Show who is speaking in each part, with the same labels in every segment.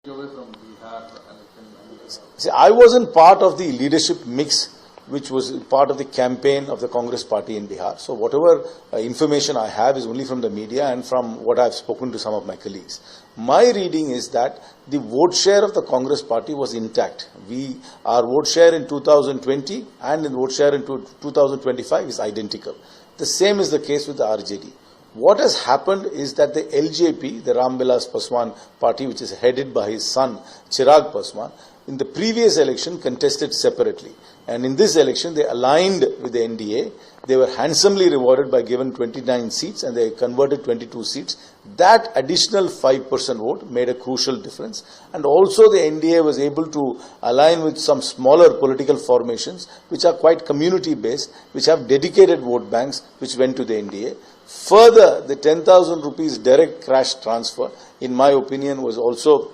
Speaker 1: away from Bihar election?
Speaker 2: See, I wasn't part of the leadership mix which was part of the campaign of the Congress party in Bihar. So whatever information I have is only from the media and from what I've spoken to some of my colleagues. My reading is that the vote share of the Congress party was intact. Our vote share in 2020 and in vote share in 2025 is identical. The same is the case with the RJD. What has happened is that the LJP, the Ram Vilas Paswan party, which is headed by his son Chirag Paswan, in the previous election contested separately. And in this election, they aligned with the NDA. They were handsomely rewarded by given 29 seats and they converted 22 seats. That additional 5% vote made a crucial difference. And also the NDA was able to align with some smaller political formations which are quite community-based, which have dedicated vote banks which went to the NDA. Further, the 10,000 rupees direct cash transfer, in my opinion, was also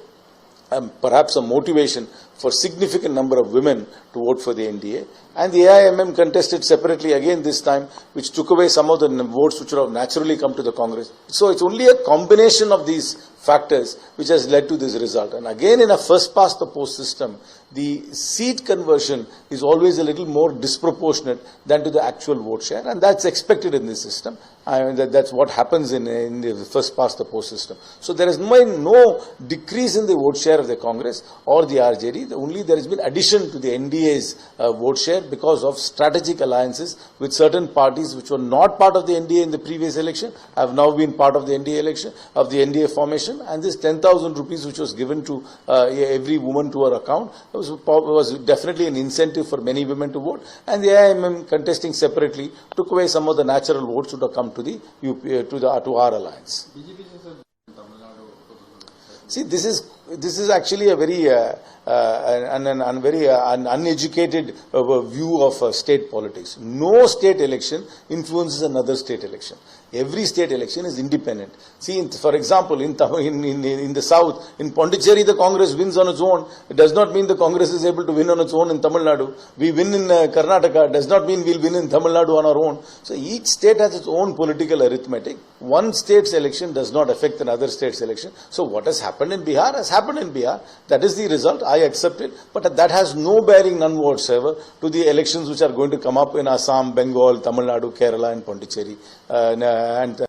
Speaker 2: perhaps a motivation for significant number of women to vote for the NDA. And the AIMM contested separately again this time, which took away some of the votes which would have naturally come to the Congress. So it's only a combination of these factors which has led to this result. And again, in a first past the post system, the seat conversion is always a little more disproportionate than to the actual vote share, and that's expected in this system. That's what happens in the first past the post system. So there is no decrease in the vote share of the Congress or the RJD. Only there has been addition to the NDA's vote share because of strategic alliances with certain parties which were not part of the NDA in the previous election, have now been part of the NDA election, of the NDA formation. And this 10,000 rupees which was given to every woman to her account was definitely an incentive for many women to vote. And the AIMM contesting separately took away some of the natural votes which would have come to to our alliance. See, this is actually a very uneducated view of state politics. No state election influences another state election. Every state election is independent. See, for example, in the south, in Pondicherry, the Congress wins on its own. It does not mean the Congress is able to win on its own in Tamil Nadu. We win in Karnataka. It does not mean we'll win in Tamil Nadu on our own. So each state has its own political arithmetic. One state's election does not affect another state's election. So what has happened in Bihar has happened in Bihar. That is the result. I accept it. But that has no bearing, none whatsoever, to the elections which are going to come up in Assam, Bengal, Tamil Nadu, Kerala and Pondicherry.